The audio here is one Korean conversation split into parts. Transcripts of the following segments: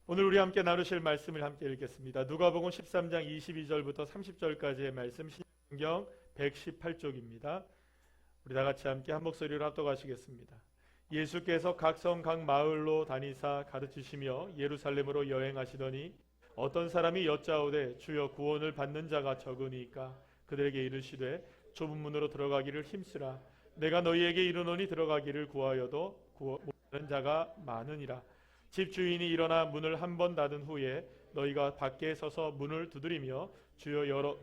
오늘 우리 함께 나누실 말씀을 함께 읽겠습니다. 누가복음 13장 22절부터 30절까지의 말씀, 신약성경 118쪽입니다. 우리 다 같이 함께 한 목소리로 합독하시겠습니다. 예수께서 각 성 각 마을로 다니사 가르치시며 예루살렘으로 여행하시더니 어떤 사람이 여짜오되 주여 구원을 받는 자가 적으니까 그들에게 이르시되 좁은 문으로 들어가기를 힘쓰라. 내가 너희에게 이르노니 들어가기를 구하여도 못하는 자가 많으니라. 집주인이 일어나 문을 한 번 닫은 후에 너희가 밖에 서서 문을 두드리며 주여 열어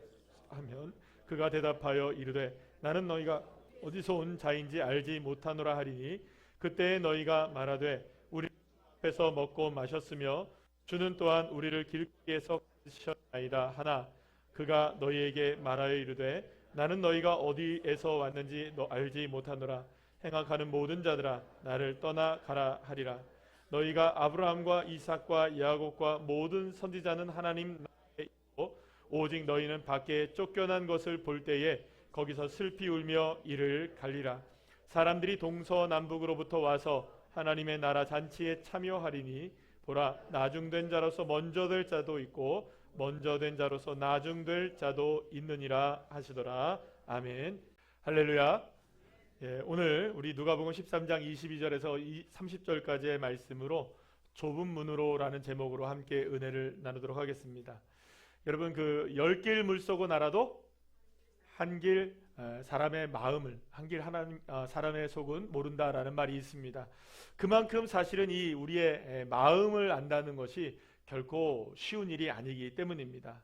하면 그가 대답하여 이르되 나는 너희가 어디서 온 자인지 알지 못하노라 하리니 그때에 너희가 말하되 우리 앞에서 먹고 마셨으며 주는 또한 우리를 길거리에서 가르치셨나이다 하나 그가 너희에게 말하여 이르되 나는 너희가 어디에서 왔는지 너 알지 못하노라. 행악하는 모든 자들아 나를 떠나가라 하리라. 너희가 아브라함과 이삭과 야곱과 모든 선지자는 하나님 나라에 있고 오직 너희는 밖에 쫓겨난 것을 볼 때에 거기서 슬피 울며 이를 갈리라. 사람들이 동서남북으로부터 와서 하나님의 나라 잔치에 참여하리니 보라 나중된 자로서 먼저 될 자도 있고 먼저 된 자로서 나중될 자도 있느니라 하시더라. 아멘. 할렐루야. 오늘 우리 누가복음 13장 22절에서 30절까지의 말씀으로 좁은 문으로라는 제목으로 함께 은혜를 나누도록 하겠습니다. 여러분 그 10길 물쏘고 날아도 한 길 사람의 마음을 한 길 하나님 사람의 속은 모른다라는 말이 있습니다. 그만큼 사실은 이 우리의 마음을 안다는 것이 결코 쉬운 일이 아니기 때문입니다.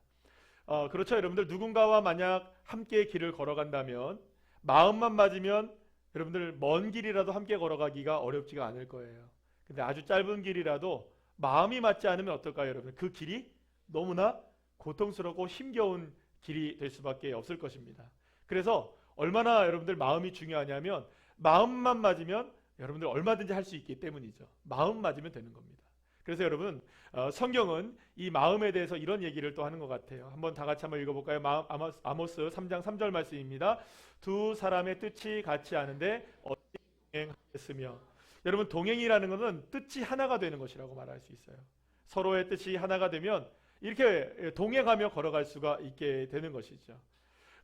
그렇죠. 여러분들 누군가와 만약 함께 길을 걸어간다면 마음만 맞으면 여러분들 먼 길이라도 함께 걸어가기가 어렵지가 않을 거예요. 근데 아주 짧은 길이라도 마음이 맞지 않으면 어떨까요, 여러분? 그 길이 너무나 고통스럽고 힘겨운 길이 될 수밖에 없을 것입니다. 그래서 얼마나 여러분들 마음이 중요하냐면 마음만 맞으면 여러분들 얼마든지 할 수 있기 때문이죠. 마음 맞으면 되는 겁니다. 그래서 여러분 성경은 이 마음에 대해서 이런 얘기를 또 하는 것 같아요. 한번 다 같이 한번 읽어볼까요? 아모스 3장 3절 말씀입니다. 두 사람의 뜻이 같지 않은데 어찌 동행하겠으며. 여러분 동행이라는 것은 뜻이 하나가 되는 것이라고 말할 수 있어요. 서로의 뜻이 하나가 되면 이렇게 동행하며 걸어갈 수가 있게 되는 것이죠.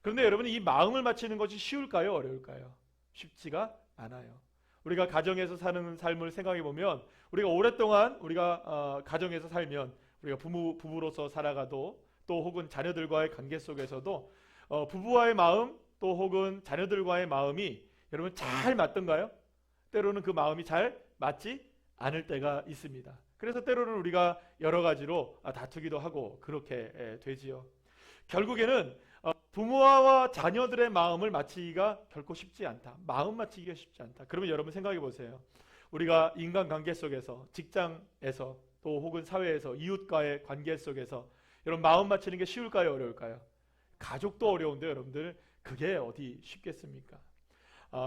그런데 여러분 이 마음을 맞추는 것이 쉬울까요? 어려울까요? 쉽지가 않아요. 우리가 가정에서 사는 삶을 생각해 보면 우리가 오랫동안 우리가 가정에서 살면 우리가 부부로서 살아가도 또 혹은 자녀들과의 관계 속에서도 부부와의 마음 또 혹은 자녀들과의 마음이 여러분 잘 맞던가요? 때로는 그 마음이 잘 맞지 않을 때가 있습니다. 그래서 때로는 우리가 여러 가지로 다투기도 하고 그렇게 되지요. 결국에는 부모와 자녀들의 마음을 맞추기가 결코 쉽지 않다. 마음 맞추기가 쉽지 않다. 그러면 여러분 생각해 보세요. 우리가 인간관계 속에서 직장에서 또 혹은 사회에서 이웃과의 관계 속에서 여러분 마음 맞추는 게 쉬울까요? 어려울까요? 가족도 어려운데 여러분들 그게 어디 쉽겠습니까?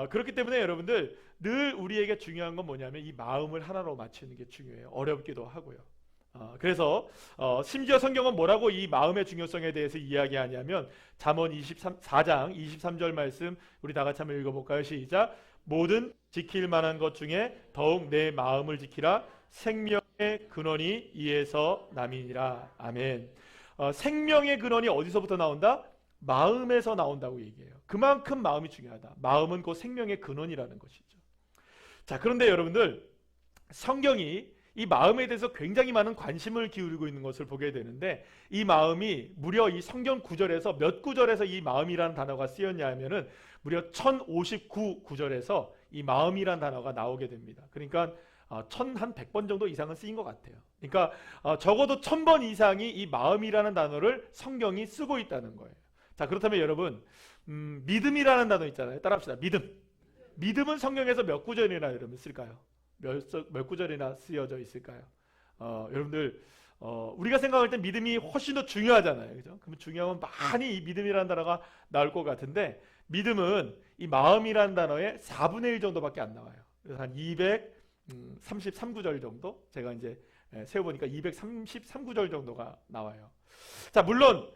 그렇기 때문에 여러분들 늘 우리에게 중요한 건 뭐냐면 이 마음을 하나로 맞추는 게 중요해요. 어렵기도 하고요. 그래서 심지어 성경은 뭐라고 이 마음의 중요성에 대해서 이야기하냐면 잠언 24장 23절 말씀 우리 다 같이 한번 읽어볼까요? 시작. 모든 지킬 만한 것 중에 더욱 내 마음을 지키라. 생명의 근원이 이에서 남이니라. 아멘. 생명의 근원이 어디서부터 나온다? 마음에서 나온다고 얘기해요. 그만큼 마음이 중요하다. 마음은 곧 생명의 근원이라는 것이죠. 자, 그런데 여러분들 성경이 이 마음에 대해서 굉장히 많은 관심을 기울이고 있는 것을 보게 되는데 이 마음이 무려 이 성경 구절에서 몇 구절에서 이 마음이라는 단어가 쓰였냐 하면은 무려 1059 구절에서 이 마음이라는 단어가 나오게 됩니다. 그러니까 한 100번 정도 이상은 쓰인 것 같아요. 그러니까 적어도 1000번 이상이 이 마음이라는 단어를 성경이 쓰고 있다는 거예요. 자, 그렇다면 여러분 믿음이라는 단어 있잖아요. 따라합시다. 믿음은 성경에서 몇 구절이나 여러분 쓸까요? 몇 구절이나 쓰여져 있을까요? 여러분들 우리가 생각할 때 믿음이 훨씬 더 중요하잖아요. 그죠? 그럼 중요하면 많이 이 믿음이라는 단어가 나올 것 같은데 믿음은 이 마음이라는 단어의 4분의 1 정도밖에 안 나와요. 그래서 한 233구절 정도 제가 이제 세어보니까 233구절 정도가 나와요. 자, 물론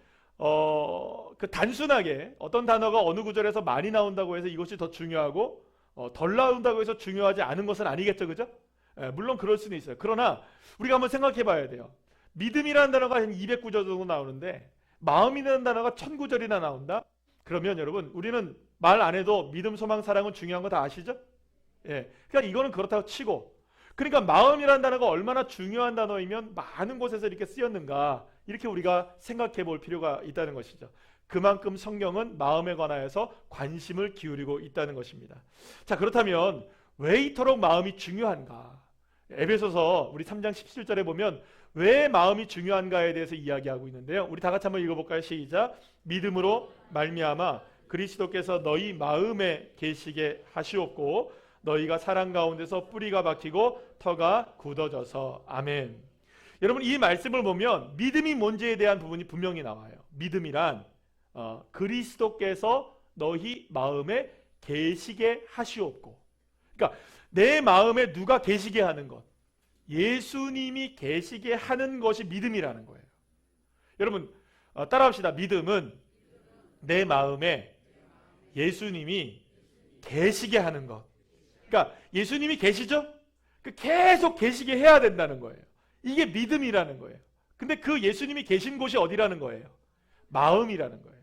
그 단순하게 어떤 단어가 어느 구절에서 많이 나온다고 해서 이것이 더 중요하고 덜 나온다고 해서 중요하지 않은 것은 아니겠죠, 그죠? 물론 그럴 수는 있어요. 그러나 우리가 한번 생각해 봐야 돼요. 믿음이라는 단어가 한 209절 정도 나오는데 마음이라는 단어가 1009절이나 나온다? 그러면 여러분 우리는 말 안 해도 믿음, 소망, 사랑은 중요한 거 다 아시죠? 예. 그러니까 이거는 그렇다고 치고, 그러니까 마음이라는 단어가 얼마나 중요한 단어이면 많은 곳에서 이렇게 쓰였는가, 이렇게 우리가 생각해 볼 필요가 있다는 것이죠. 그만큼 성경은 마음에 관하여서 관심을 기울이고 있다는 것입니다. 자, 그렇다면 왜 이토록 마음이 중요한가? 에베소서 우리 3장 17절에 보면 왜 마음이 중요한가에 대해서 이야기하고 있는데요. 우리 다 같이 한번 읽어볼까요? 시작. 믿음으로 말미암아 그리스도께서 너희 마음에 계시게 하시옵고 너희가 사랑 가운데서 뿌리가 박히고 터가 굳어져서. 아멘. 여러분, 이 말씀을 보면 믿음이 뭔지에 대한 부분이 분명히 나와요. 믿음이란 그리스도께서 너희 마음에 계시게 하시옵고, 그러니까 내 마음에 누가 계시게 하는 것, 예수님이 계시게 하는 것이 믿음이라는 거예요. 여러분 따라합시다. 믿음은 내 마음에 예수님이 계시게 하는 것. 그러니까 예수님이 계시죠? 계속 계시게 해야 된다는 거예요. 이게 믿음이라는 거예요. 근데 그 예수님이 계신 곳이 어디라는 거예요? 마음이라는 거예요.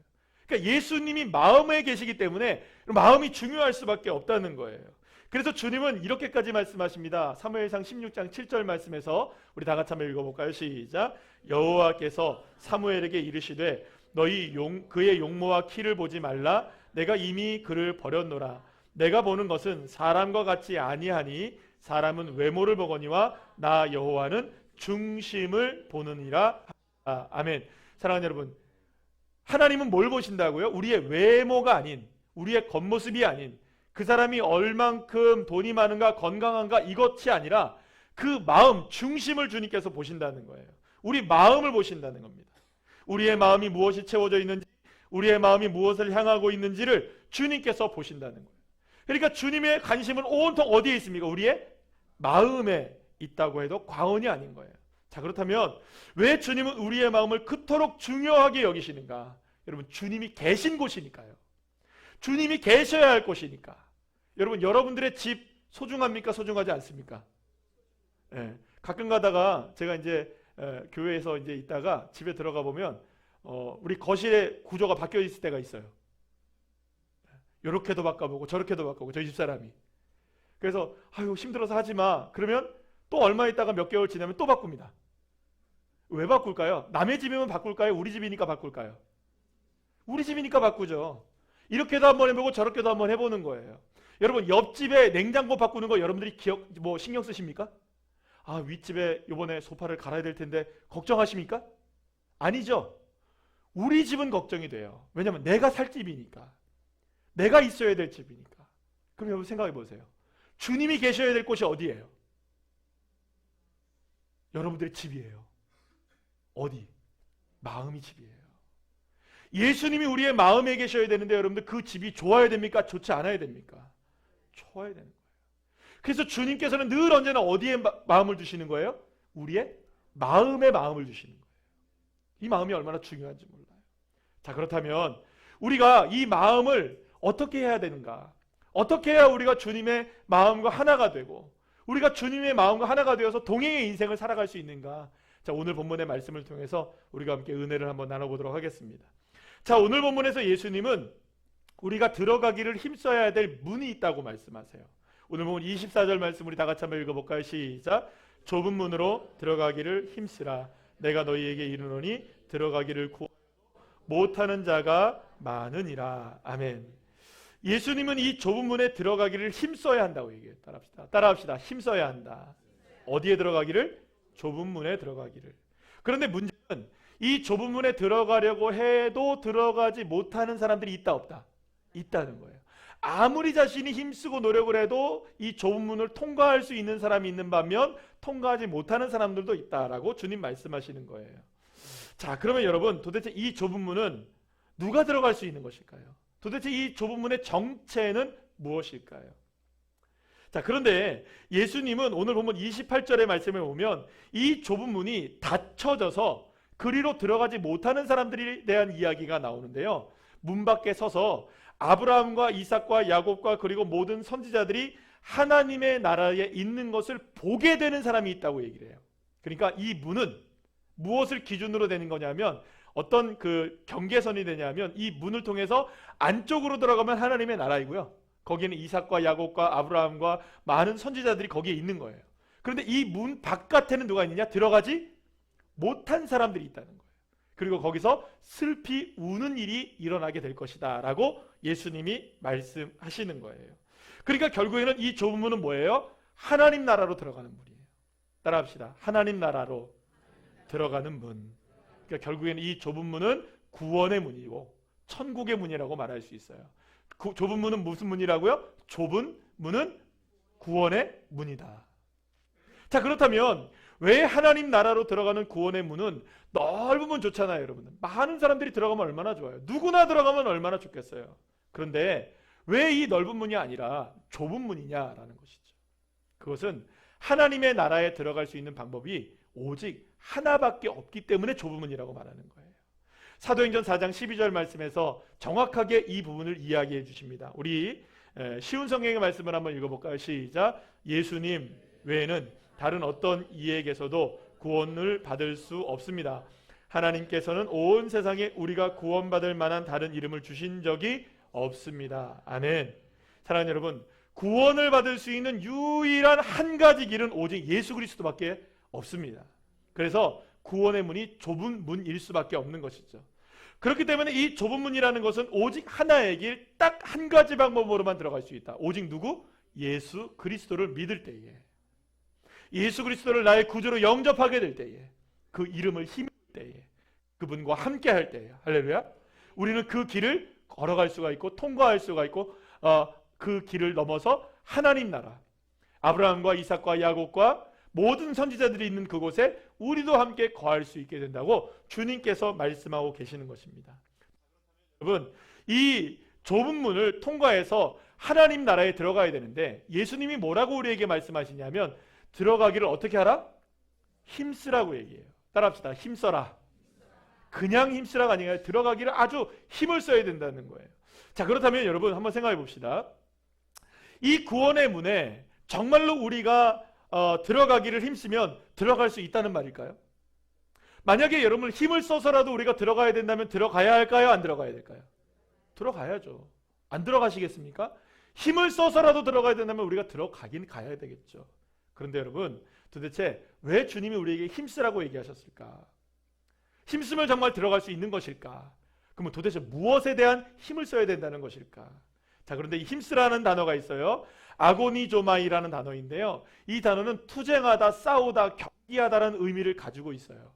그러니까 예수님이 마음에 계시기 때문에 마음이 중요할 수밖에 없다는 거예요. 그래서 주님은 이렇게까지 말씀하십니다. 사무엘상 16장 7절 말씀에서 우리 다 같이 한번 읽어볼까요? 시작. 여호와께서 사무엘에게 이르시되 너희 그의 용모와 키를 보지 말라. 내가 이미 그를 버렸노라. 내가 보는 것은 사람과 같이 아니하니 사람은 외모를 보거니와 나 여호와는 중심을 보느니라. 아멘. 사랑하는 여러분, 하나님은 뭘 보신다고요? 우리의 외모가 아닌, 우리의 겉모습이 아닌, 그 사람이 얼만큼 돈이 많은가 건강한가 이것이 아니라 그 마음 중심을 주님께서 보신다는 거예요. 우리 마음을 보신다는 겁니다. 우리의 마음이 무엇이 채워져 있는지, 우리의 마음이 무엇을 향하고 있는지를 주님께서 보신다는 거예요. 그러니까 주님의 관심은 온통 어디에 있습니까? 우리의 마음에 있다고 해도 과언이 아닌 거예요. 자, 그렇다면 왜 주님은 우리의 마음을 그토록 중요하게 여기시는가? 여러분, 주님이 계신 곳이니까요. 주님이 계셔야 할 곳이니까. 여러분, 여러분들의 집 소중합니까? 소중하지 않습니까? 예, 가끔 가다가 제가 이제 교회에서 이제 있다가 집에 들어가 보면 우리 거실의 구조가 바뀌어 있을 때가 있어요. 이렇게도 바꿔보고 저렇게도 바꿔보고 저희 집사람이. 그래서 아유 힘들어서 하지 마. 그러면 또 얼마 있다가 몇 개월 지나면 또 바꿉니다. 왜 바꿀까요? 남의 집이면 바꿀까요? 우리 집이니까 바꿀까요? 우리 집이니까 바꾸죠. 이렇게도 한번 해보고 저렇게도 한번 해보는 거예요. 여러분, 옆집에 냉장고 바꾸는 거 여러분들이 신경 쓰십니까? 아, 윗집에 이번에 소파를 갈아야 될 텐데 걱정하십니까? 아니죠. 우리 집은 걱정이 돼요. 왜냐하면 내가 살 집이니까, 내가 있어야 될 집이니까. 그럼 여러분 생각해 보세요. 주님이 계셔야 될 곳이 어디예요? 여러분들의 집이에요. 어디? 마음이 집이에요. 예수님이 우리의 마음에 계셔야 되는데 여러분들 그 집이 좋아야 됩니까? 좋지 않아야 됩니까? 좋아야 되는 거예요. 그래서 주님께서는 늘 언제나 어디에 마음을 두시는 거예요? 우리의 마음에 마음을 두시는 거예요. 이 마음이 얼마나 중요한지 몰라요. 자, 그렇다면 우리가 이 마음을 어떻게 해야 되는가? 어떻게 해야 우리가 주님의 마음과 하나가 되고 우리가 주님의 마음과 하나가 되어서 동행의 인생을 살아갈 수 있는가? 자, 오늘 본문의 말씀을 통해서 우리가 함께 은혜를 한번 나눠보도록 하겠습니다. 자, 오늘 본문에서 예수님은 우리가 들어가기를 힘써야 될 문이 있다고 말씀하세요. 오늘 본문 24절 말씀 우리 다 같이 한번 읽어볼까요? 시작. 좁은 문으로 들어가기를 힘쓰라. 내가 너희에게 이르노니 들어가기를 못하는 자가 많으니라. 아멘. 예수님은 이 좁은 문에 들어가기를 힘써야 한다고 얘기해요. 따라합시다. 힘써야 한다. 어디에 들어가기를? 좁은 문에 들어가기를. 그런데 문제는 이 좁은 문에 들어가려고 해도 들어가지 못하는 사람들이 있다 없다? 있다는 거예요. 아무리 자신이 힘쓰고 노력을 해도 이 좁은 문을 통과할 수 있는 사람이 있는 반면 통과하지 못하는 사람들도 있다라고 주님 말씀하시는 거예요. 자, 그러면 여러분, 도대체 이 좁은 문은 누가 들어갈 수 있는 것일까요? 도대체 이 좁은 문의 정체는 무엇일까요? 자, 그런데 예수님은 오늘 보면 28절의 말씀에 보면 이 좁은 문이 닫혀져서 그리로 들어가지 못하는 사람들에 대한 이야기가 나오는데요. 문 밖에 서서 아브라함과 이삭과 야곱과 그리고 모든 선지자들이 하나님의 나라에 있는 것을 보게 되는 사람이 있다고 얘기를 해요. 그러니까 이 문은 무엇을 기준으로 되는 거냐면, 어떤 그 경계선이 되냐면, 이 문을 통해서 안쪽으로 들어가면 하나님의 나라이고요, 거기는 이삭과 야곱과 아브라함과 많은 선지자들이 거기에 있는 거예요. 그런데 이 문 바깥에는 누가 있느냐? 들어가지 못한 사람들이 있다는 거예요. 그리고 거기서 슬피 우는 일이 일어나게 될 것이다 라고 예수님이 말씀하시는 거예요. 그러니까 결국에는 이 좁은 문은 뭐예요? 하나님 나라로 들어가는 문이에요. 따라합시다. 하나님 나라로 들어가는 문. 그러니까 결국에는 이 좁은 문은 구원의 문이고 천국의 문이라고 말할 수 있어요. 좁은 문은 무슨 문이라고요? 좁은 문은 구원의 문이다. 자, 그렇다면 왜 하나님 나라로 들어가는 구원의 문은 넓으면 좋잖아요, 여러분. 많은 사람들이 들어가면 얼마나 좋아요. 누구나 들어가면 얼마나 좋겠어요. 그런데 왜 이 넓은 문이 아니라 좁은 문이냐라는 것이죠. 그것은 하나님의 나라에 들어갈 수 있는 방법이 오직 하나밖에 없기 때문에 좁은 문이라고 말하는 거예요. 사도행전 4장 12절 말씀에서 정확하게 이 부분을 이야기해 주십니다. 우리 쉬운 성경의 말씀을 한번 읽어볼까요? 시작. 예수님 외에는 다른 어떤 이에게서도 구원을 받을 수 없습니다. 하나님께서는 온 세상에 우리가 구원받을 만한 다른 이름을 주신 적이 없습니다. 아멘. 사랑하는 여러분, 구원을 받을 수 있는 유일한 한 가지 길은 오직 예수 그리스도밖에 없습니다. 그래서 구원의 문이 좁은 문일 수밖에 없는 것이죠. 그렇기 때문에 이 좁은 문이라는 것은 오직 하나의 길, 딱 한 가지 방법으로만 들어갈 수 있다. 오직 누구? 예수 그리스도를 믿을 때에, 예수 그리스도를 나의 구주로 영접하게 될 때에, 그 이름을 힘을 때에, 그분과 함께 할 때에, 할렐루야, 우리는 그 길을 걸어갈 수가 있고 통과할 수가 있고, 그 길을 넘어서 하나님 나라, 아브라함과 이삭과 야곱과 모든 선지자들이 있는 그곳에 우리도 함께 거할 수 있게 된다고 주님께서 말씀하고 계시는 것입니다. 여러분, 이 좁은 문을 통과해서 하나님 나라에 들어가야 되는데, 예수님이 뭐라고 우리에게 말씀하시냐면, 들어가기를 어떻게 하라? 힘쓰라고 얘기해요. 따라합시다. 힘써라. 그냥 힘쓰라가 아니라 들어가기를 아주 힘을 써야 된다는 거예요. 자, 그렇다면 여러분 한번 생각해 봅시다. 이 구원의 문에 정말로 우리가 들어가기를 힘쓰면 들어갈 수 있다는 말일까요? 만약에 여러분 힘을 써서라도 우리가 들어가야 된다면 들어가야 할까요? 안 들어가야 될까요? 들어가야죠. 안 들어가시겠습니까? 힘을 써서라도 들어가야 된다면 우리가 들어가긴 가야 되겠죠. 그런데 여러분, 도대체 왜 주님이 우리에게 힘쓰라고 얘기하셨을까? 힘쓰면 정말 들어갈 수 있는 것일까? 그러면 도대체 무엇에 대한 힘을 써야 된다는 것일까? 자, 그런데 이 힘쓰라는 단어가 있어요. 아고니조마이라는 단어인데요, 이 단어는 투쟁하다, 싸우다, 경기하다라는 의미를 가지고 있어요.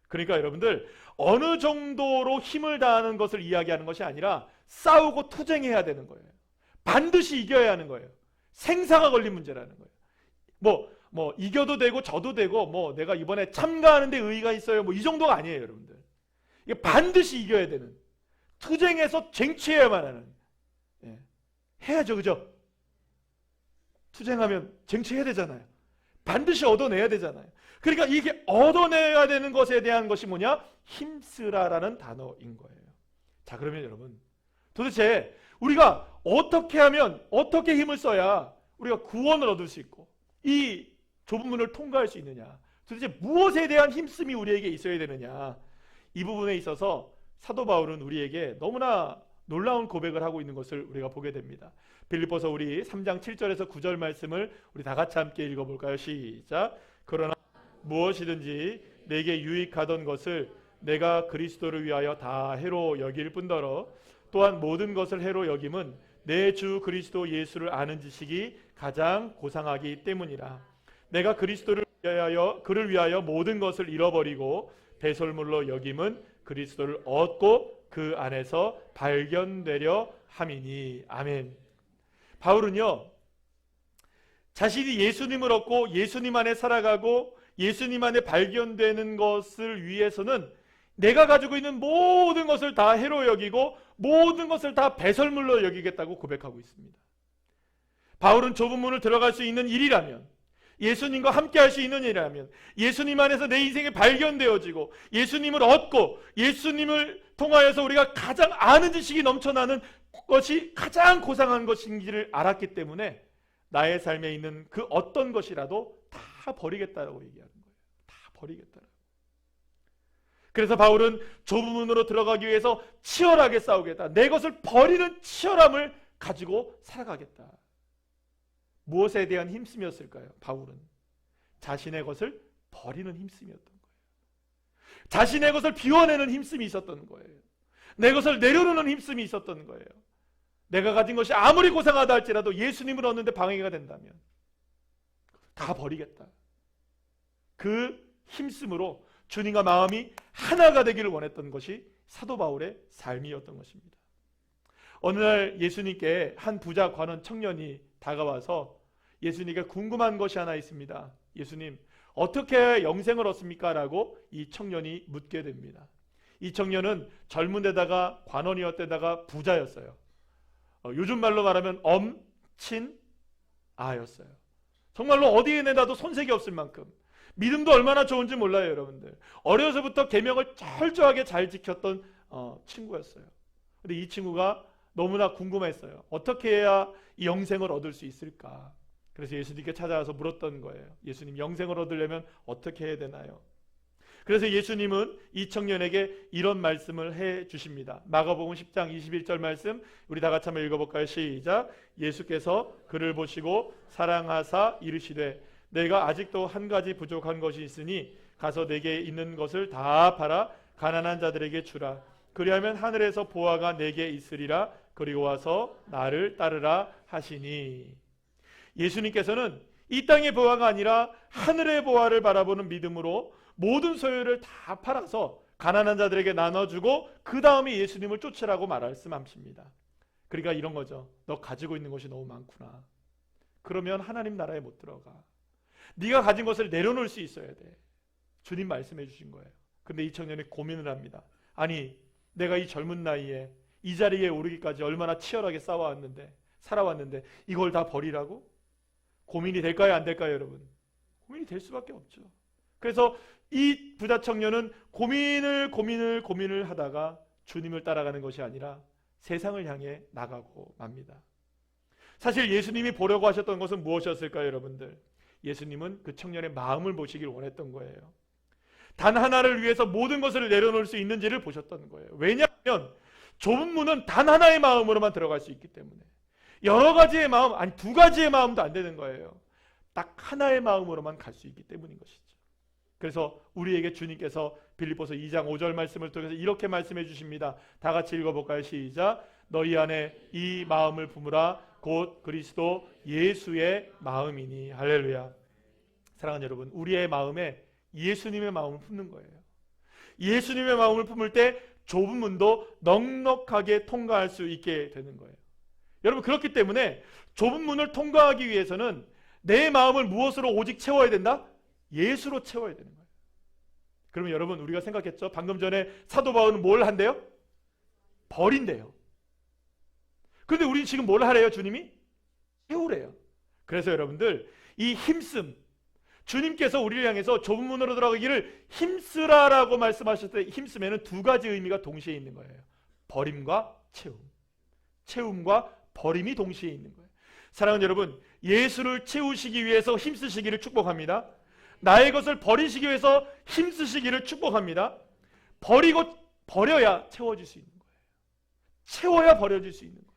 그러니까 여러분들, 어느 정도로 힘을 다하는 것을 이야기하는 것이 아니라 싸우고 투쟁해야 되는 거예요. 반드시 이겨야 하는 거예요. 생사가 걸린 문제라는 거예요. 뭐 이겨도 되고 져도 되고, 뭐 내가 이번에 참가하는데 의의가 있어요, 뭐 이 정도가 아니에요, 여러분들. 이게 반드시 이겨야 되는, 투쟁해서 쟁취해야만 하는, 해야죠, 그죠? 투쟁하면 쟁취해야 되잖아요. 반드시 얻어내야 되잖아요. 그러니까 이게 얻어내야 되는 것에 대한 것이 뭐냐? 힘쓰라라는 단어인 거예요. 자, 그러면 여러분, 도대체 우리가 어떻게 하면, 어떻게 힘을 써야 우리가 구원을 얻을 수 있고 이 좁은 문을 통과할 수 있느냐, 도대체 무엇에 대한 힘씀이 우리에게 있어야 되느냐, 이 부분에 있어서 사도 바울은 우리에게 너무나 놀라운 고백을 하고 있는 것을 우리가 보게 됩니다. 빌립보서 우리 3장 7절에서 9절 말씀을 우리 다 같이 함께 읽어볼까요? 시작. 그러나 무엇이든지 내게 유익하던 것을 내가 그리스도를 위하여 다 해로 여길 뿐더러 또한 모든 것을 해로 여김은 내 주 그리스도 예수를 아는 지식이 가장 고상하기 때문이라. 내가 그리스도를 위하여, 그를 위하여 모든 것을 잃어버리고 배설물로 여김은 그리스도를 얻고 그 안에서 발견되려 함이니. 아멘. 바울은요, 자신이 예수님을 얻고 예수님 안에 살아가고 예수님 안에 발견되는 것을 위해서는 내가 가지고 있는 모든 것을 다 해로 여기고 모든 것을 다 배설물로 여기겠다고 고백하고 있습니다. 바울은 좁은 문을 들어갈 수 있는 일이라면, 예수님과 함께 할 수 있는 일이라면, 예수님 안에서 내 인생이 발견되어지고 예수님을 얻고 예수님을 통하여서 우리가 가장 아는 지식이 넘쳐나는 것이 가장 고상한 것인지를 알았기 때문에 나의 삶에 있는 그 어떤 것이라도 다 버리겠다라고 얘기하는 거예요. 다 버리겠다라고. 그래서 바울은 좁은 문으로 들어가기 위해서 치열하게 싸우겠다. 내 것을 버리는 치열함을 가지고 살아가겠다. 무엇에 대한 힘쓰였을까요? 바울은 자신의 것을 버리는 힘쓰였던 거예요. 자신의 것을 비워내는 힘씀이 있었던 거예요. 내 것을 내려놓는 힘씀이 있었던 거예요. 내가 가진 것이 아무리 고상하다 할지라도 예수님을 얻는데 방해가 된다면 다 버리겠다. 그 힘씀으로 주님과 마음이 하나가 되기를 원했던 것이 사도 바울의 삶이었던 것입니다. 어느 날 예수님께 한 부자 관원 청년이 다가와서 예수님께 궁금한 것이 하나 있습니다. 예수님, 어떻게 영생을 얻습니까? 라고 이 청년이 묻게 됩니다. 이 청년은 젊은 데다가 관원이었대다가 부자였어요. 요즘 말로 말하면 엄친아였어요. 정말로 어디에 내다도 손색이 없을 만큼 믿음도 얼마나 좋은지 몰라요, 여러분들. 어려서부터 계명을 철저하게 잘 지켰던 친구였어요. 근데 이 친구가 너무나 궁금했어요. 어떻게 해야 이 영생을 얻을 수 있을까? 그래서 예수님께 찾아와서 물었던 거예요. 예수님, 영생을 얻으려면 어떻게 해야 되나요? 그래서 예수님은 이 청년에게 이런 말씀을 해 주십니다. 마가복음 10장 21절 말씀 우리 다 같이 한번 읽어볼까요? 시작. 예수께서 그를 보시고 사랑하사 이르시되 내가 아직도 한 가지 부족한 것이 있으니 가서 내게 있는 것을 다 팔아 가난한 자들에게 주라. 그리하면 하늘에서 보화가 내게 있으리라. 그리고 와서 나를 따르라 하시니. 예수님께서는 이 땅의 보화가 아니라 하늘의 보화를 바라보는 믿음으로 모든 소유를 다 팔아서 가난한 자들에게 나눠주고 그 다음에 예수님을 쫓으라고 말씀하십니다. 그러니까 이런 거죠. 너 가지고 있는 것이 너무 많구나. 그러면 하나님 나라에 못 들어가. 네가 가진 것을 내려놓을 수 있어야 돼. 주님 말씀해 주신 거예요. 근데 이 청년이 고민을 합니다. 아니, 내가 이 젊은 나이에 이 자리에 오르기까지 얼마나 치열하게 살아왔는데 이걸 다 버리라고? 고민이 될까요? 안 될까요, 여러분? 고민이 될 수밖에 없죠. 그래서 이 부자 청년은 고민을 하다가 주님을 따라가는 것이 아니라 세상을 향해 나가고 맙니다. 사실 예수님이 보려고 하셨던 것은 무엇이었을까요, 여러분들? 예수님은 그 청년의 마음을 보시길 원했던 거예요. 단 하나를 위해서 모든 것을 내려놓을 수 있는지를 보셨던 거예요. 왜냐하면 좁은 문은 단 하나의 마음으로만 들어갈 수 있기 때문에 여러 가지의 마음, 아니 두 가지의 마음도 안 되는 거예요. 딱 하나의 마음으로만 갈 수 있기 때문인 것이죠. 그래서 우리에게 주님께서 빌립보서 2장 5절 말씀을 통해서 이렇게 말씀해 주십니다. 다 같이 읽어볼까요? 시작. 너희 안에 이 마음을 품으라. 곧 그리스도 예수의 마음이니. 할렐루야. 사랑하는 여러분, 우리의 마음에 예수님의 마음을 품는 거예요. 예수님의 마음을 품을 때 좁은 문도 넉넉하게 통과할 수 있게 되는 거예요. 여러분, 그렇기 때문에 좁은 문을 통과하기 위해서는 내 마음을 무엇으로 오직 채워야 된다? 예수로 채워야 되는 거예요. 그러면 여러분, 우리가 생각했죠? 방금 전에 사도 바울은 뭘 한대요? 버린대요. 그런데 우리는 지금 뭘 하래요? 주님이? 채우래요. 그래서 여러분들, 이 힘씀, 주님께서 우리를 향해서 좁은 문으로 들어가기를 힘쓰라라고 말씀하실 때 힘쓰면은 두 가지 의미가 동시에 있는 거예요. 버림과 채움. 채움과 버림이 동시에 있는 거예요. 사랑하는 여러분, 예수를 채우시기 위해서 힘쓰시기를 축복합니다. 나의 것을 버리시기 위해서 힘쓰시기를 축복합니다. 버려야 채워질 수 있는 거예요. 채워야 버려질 수 있는 거예요.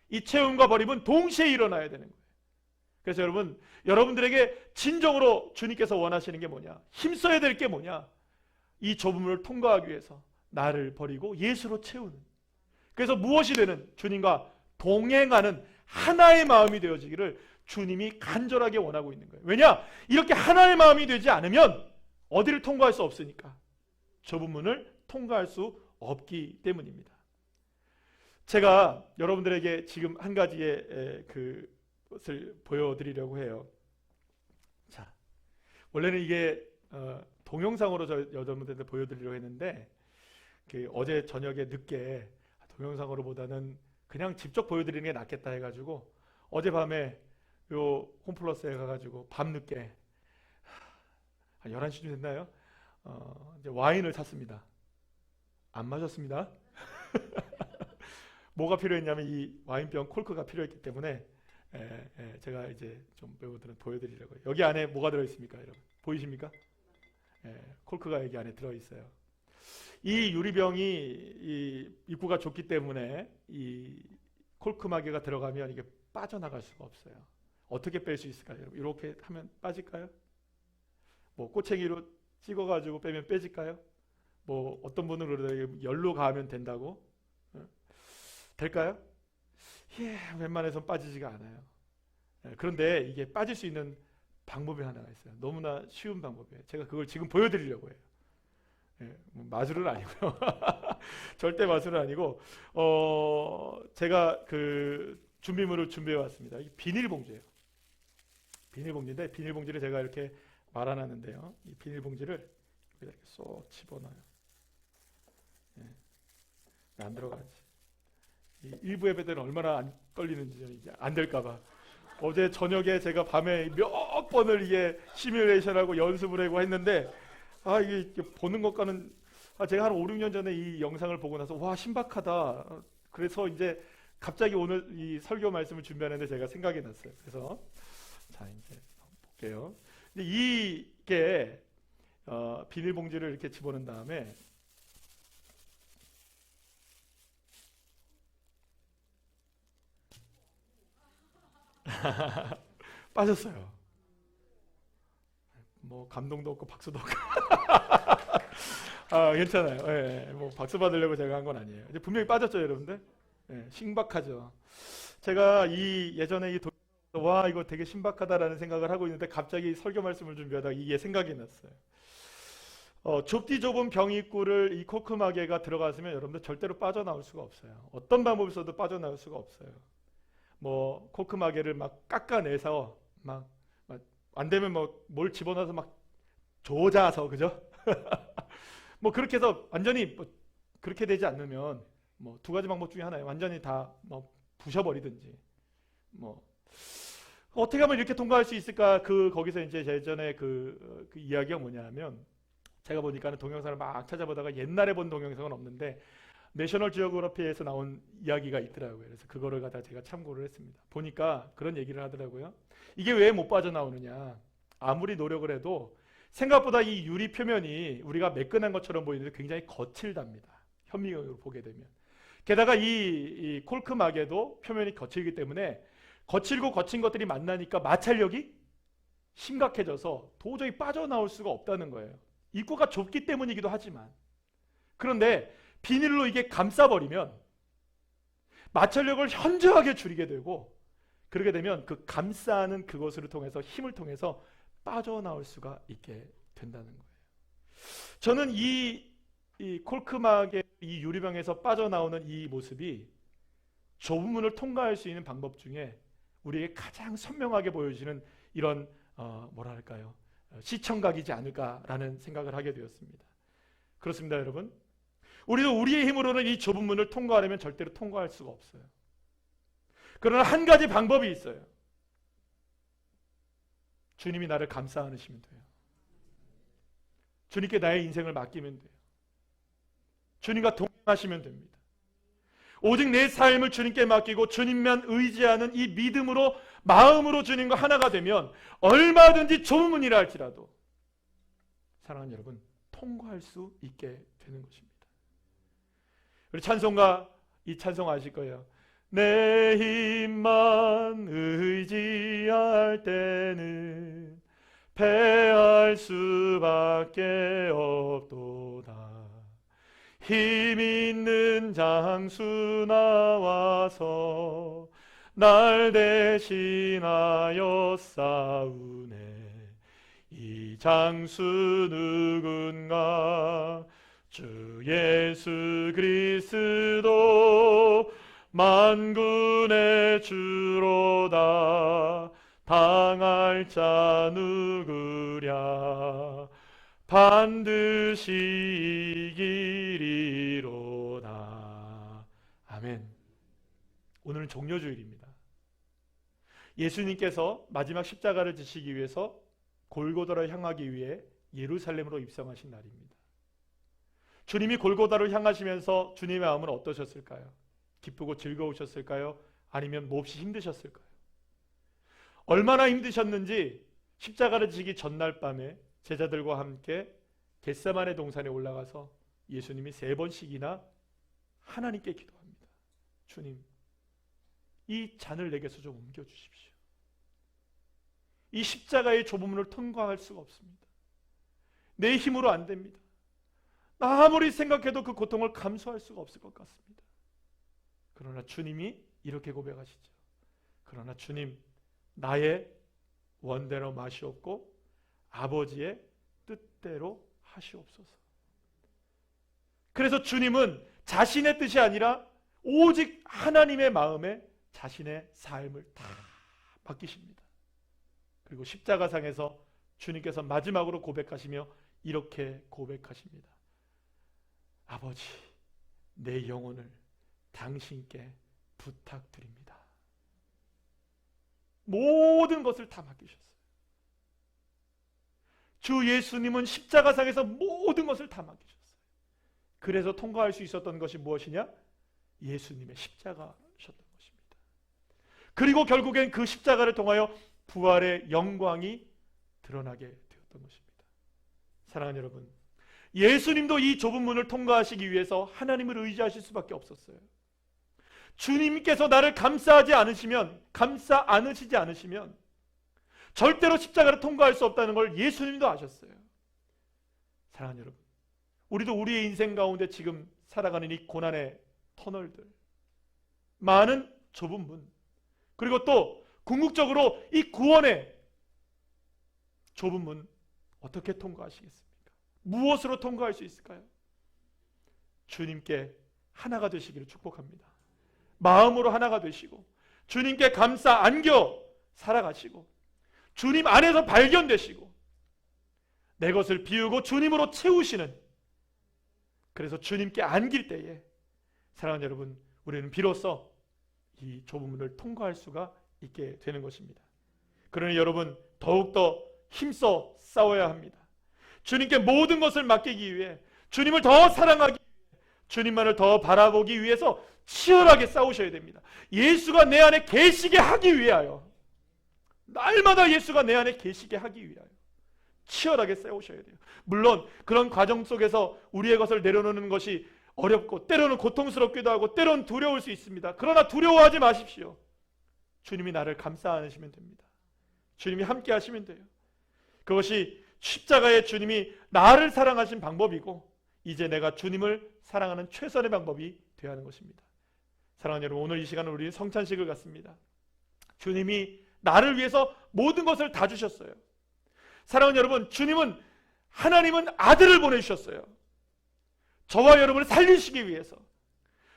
이 채움과 버림은 동시에 일어나야 되는 거예요. 그래서 여러분, 여러분들에게 진정으로 주님께서 원하시는 게 뭐냐? 힘써야 될 게 뭐냐? 이 좁은 문을 통과하기 위해서 나를 버리고 예수로 채우는. 그래서 무엇이 되는? 주님과 동행하는 하나의 마음이 되어지기를 주님이 간절하게 원하고 있는 거예요. 왜냐? 이렇게 하나의 마음이 되지 않으면 어디를 통과할 수 없으니까. 좁은 문을 통과할 수 없기 때문입니다. 제가 여러분들에게 지금 한 가지의 것을 보여드리려고 해요. 자, 원래는 이게 동영상으로 여러분들한테 보여드리려고 했는데 어제 저녁에 늦게 동영상으로보다는 그냥 직접 보여드리는 게 낫겠다 해가지고 어젯밤에 요 홈플러스에 가가지고 밤늦게 한 11시쯤 됐나요? 이제 와인을 샀습니다. 안 마셨습니다. 뭐가 필요했냐면 이 와인병 콜크가 필요했기 때문에 제가 이제 좀 배우들은 보여드리려고요. 여기 안에 뭐가 들어있습니까, 여러분? 보이십니까? 콜크가 여기 안에 들어있어요. 이 유리병이 이 입구가 좁기 때문에 이 콜크 마개가 들어가면 이게 빠져나갈 수가 없어요. 어떻게 뺄 수 있을까요, 여러분? 이렇게 하면 빠질까요? 뭐 꼬챙이로 찍어가지고 빼면 빼질까요? 뭐 어떤 분은 그러더라고요. 열로 가하면 된다고. 될까요? 웬만해선 빠지지가 않아요. 그런데 이게 빠질 수 있는 방법이 하나가 있어요. 너무나 쉬운 방법이에요. 제가 그걸 지금 보여드리려고 해요. 마술은 아니고요. 절대 마술은 아니고 제가 그 준비물을 준비해 왔습니다. 이 비닐봉지예요. 비닐봉지인데 비닐봉지를 제가 이렇게 말아놨는데요. 이 비닐봉지를 이렇게 쏙 집어넣어요. 안 들어가지. 이 일부 예배 때는 얼마나 안 떨리는지 이게 안 될까봐. 어제 저녁에 제가 밤에 몇 번을 이게 시뮬레이션하고 연습을 하고 했는데 이게 보는 것과는 제가 한 5, 6년 전에 이 영상을 보고 나서 와 신박하다. 그래서 이제 갑자기 오늘 이 설교 말씀을 준비하는데 제가 생각이 났어요. 그래서 자 이제 볼게요. 이게 비닐봉지를 이렇게 집어넣은 다음에 빠졌어요. 뭐 감동도 없고 박수도 없고 괜찮아요. 뭐 박수 받으려고 제가 한 건 아니에요. 이제 분명히 빠졌죠, 여러분들. 신박하죠. 제가 이 예전에 와 이거 되게 신박하다라는 생각을 하고 있는데 갑자기 설교 말씀을 준비하다가 이게 생각이 났어요. 좁디 좁은 병입구를 이 코크마개가 들어갔으면 여러분들 절대로 빠져나올 수가 없어요. 어떤 방법을 써도 빠져나올 수가 없어요. 뭐 코크마개를 막 깎아내서 막 안 되면 뭐 뭘 집어넣어서 막 조자서 그죠? 뭐 그렇게 해서 완전히 뭐 그렇게 되지 않으면 뭐 두 가지 방법 중에 하나예요. 완전히 다 뭐 부셔버리든지 뭐 어떻게 하면 이렇게 통과할 수 있을까? 거기서 이제 예전에 그 이야기가 뭐냐면 제가 보니까는 동영상을 막 찾아보다가 옛날에 본 동영상은 없는데 내셔널 지오그래피에서 나온 이야기가 있더라고요. 그래서 그거를 갖다 제가 참고를 했습니다. 보니까 그런 얘기를 하더라고요. 이게 왜 못 빠져나오느냐? 아무리 노력을 해도 생각보다 이 유리 표면이 우리가 매끈한 것처럼 보이는데 굉장히 거칠답니다. 현미경으로 보게 되면. 게다가 이 콜크마개도 표면이 거칠기 때문에 거칠고 거친 것들이 만나니까 마찰력이 심각해져서 도저히 빠져나올 수가 없다는 거예요. 입구가 좁기 때문이기도 하지만. 그런데 비닐로 이게 감싸버리면 마찰력을 현저하게 줄이게 되고 그렇게 되면 그 감싸는 그것을 통해서 힘을 통해서 빠져나올 수가 있게 된다는 거예요. 저는 이 콜크마개 이 유리병에서 빠져나오는 이 모습이 좁은 문을 통과할 수 있는 방법 중에 우리에게 가장 선명하게 보여지는 이런 뭐랄까요? 시청각이지 않을까라는 생각을 하게 되었습니다. 그렇습니다, 여러분. 우리도 우리의 힘으로는 이 좁은 문을 통과하려면 절대로 통과할 수가 없어요. 그러나 한 가지 방법이 있어요. 주님이 나를 감싸 안으시면 돼요. 주님께 나의 인생을 맡기면 돼요. 주님과 동행하시면 됩니다. 오직 내 삶을 주님께 맡기고 주님만 의지하는 이 믿음으로 마음으로 주님과 하나가 되면 얼마든지 좁은 문이라 할지라도 사랑하는 여러분 통과할 수 있게 되는 것입니다. 우리 찬송가 이 찬송 아실 거예요. 내 힘만 의지할 때는 패할 수밖에 없도다. 힘 있는 장수 나와서 날 대신하여 싸우네. 이 장수 누군가? 주 예수 그리스도 만군의 주로다. 당할 자 누구랴? 반드시 이기리로다. 아멘. 오늘은 종려주일입니다. 예수님께서 마지막 십자가를 지시기 위해서 골고다를 향하기 위해 예루살렘으로 입성하신 날입니다. 주님이 골고다를 향하시면서 주님의 마음은 어떠셨을까요? 기쁘고 즐거우셨을까요? 아니면 몹시 힘드셨을까요? 얼마나 힘드셨는지 십자가를 지기 전날 밤에 제자들과 함께 겟세마네 동산에 올라가서 예수님이 3번씩이나 하나님께 기도합니다. 주님, 이 잔을 내게서 좀 옮겨주십시오. 이 십자가의 좁은 문을 통과할 수가 없습니다. 내 힘으로 안 됩니다. 나 아무리 생각해도 그 고통을 감수할 수가 없을 것 같습니다. 그러나 주님이 이렇게 고백하시죠. 그러나 주님, 나의 원대로 마시옵고 아버지의 뜻대로 하시옵소서. 그래서 주님은 자신의 뜻이 아니라 오직 하나님의 마음에 자신의 삶을 다 맡기십니다. 그리고 십자가상에서 주님께서 마지막으로 고백하시며 이렇게 고백하십니다. 아버지, 내 영혼을 당신께 부탁드립니다. 모든 것을 다 맡기셨어요. 주 예수님은 십자가상에서 모든 것을 다 맡기셨어요. 그래서 통과할 수 있었던 것이 무엇이냐? 예수님의 십자가셨던 것입니다. 그리고 결국엔 그 십자가를 통하여 부활의 영광이 드러나게 되었던 것입니다. 사랑하는 여러분, 예수님도 이 좁은 문을 통과하시기 위해서 하나님을 의지하실 수밖에 없었어요. 주님께서 나를 감싸 안으시지 않으시면 절대로 십자가를 통과할 수 없다는 걸 예수님도 아셨어요. 사랑하는 여러분, 우리도 우리의 인생 가운데 지금 살아가는 이 고난의 터널들, 많은 좁은 문, 그리고 또 궁극적으로 이 구원의 좁은 문 어떻게 통과하시겠습니까? 무엇으로 통과할 수 있을까요? 주님께 하나가 되시기를 축복합니다. 마음으로 하나가 되시고 주님께 감싸 안겨 살아가시고 주님 안에서 발견되시고 내 것을 비우고 주님으로 채우시는, 그래서 주님께 안길 때에 사랑하는 여러분, 우리는 비로소 이 좁은 문을 통과할 수가 있게 되는 것입니다. 그러니 여러분, 더욱더 힘써 싸워야 합니다. 주님께 모든 것을 맡기기 위해, 주님을 더 사랑하기 위해, 주님만을 더 바라보기 위해서 치열하게 싸우셔야 됩니다. 예수가 내 안에 계시게 하기 위하여, 날마다 예수가 내 안에 계시게 하기 위하여 치열하게 싸우셔야 돼요. 물론 그런 과정 속에서 우리의 것을 내려놓는 것이 어렵고 때로는 고통스럽기도 하고 때로는 두려울 수 있습니다. 그러나 두려워하지 마십시오. 주님이 나를 감싸 안으시면 됩니다. 주님이 함께 하시면 돼요. 그것이 십자가의 주님이 나를 사랑하신 방법이고, 이제 내가 주님을 사랑하는 최선의 방법이 되어야 하는 것입니다. 사랑하는 여러분, 오늘 이 시간은 우리는 성찬식을 갖습니다. 주님이 나를 위해서 모든 것을 다 주셨어요. 사랑하는 여러분, 하나님은 아들을 보내주셨어요. 저와 여러분을 살리시기 위해서,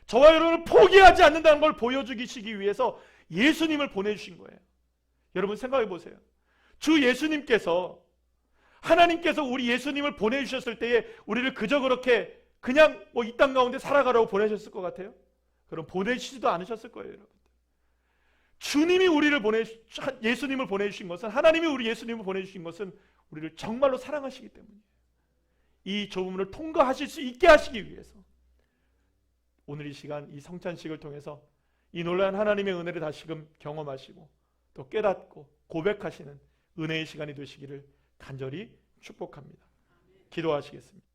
저와 여러분을 포기하지 않는다는 걸 보여주시기 위해서 예수님을 보내주신 거예요. 여러분 생각해 보세요. 주 예수님께서, 하나님께서 우리 예수님을 보내주셨을 때에 우리를 그저 그렇게 그냥 이 땅 가운데 살아가라고 보내셨을 것 같아요? 그럼 보내시지도 않으셨을 거예요, 여러분. 주님이 예수님을 보내주신 것은, 하나님이 우리 예수님을 보내주신 것은 우리를 정말로 사랑하시기 때문이에요. 이 좁은 문을 통과하실 수 있게 하시기 위해서 오늘 이 시간, 이 성찬식을 통해서 이 놀라운 하나님의 은혜를 다시금 경험하시고 또 깨닫고 고백하시는 은혜의 시간이 되시기를 간절히 축복합니다. 기도하시겠습니다.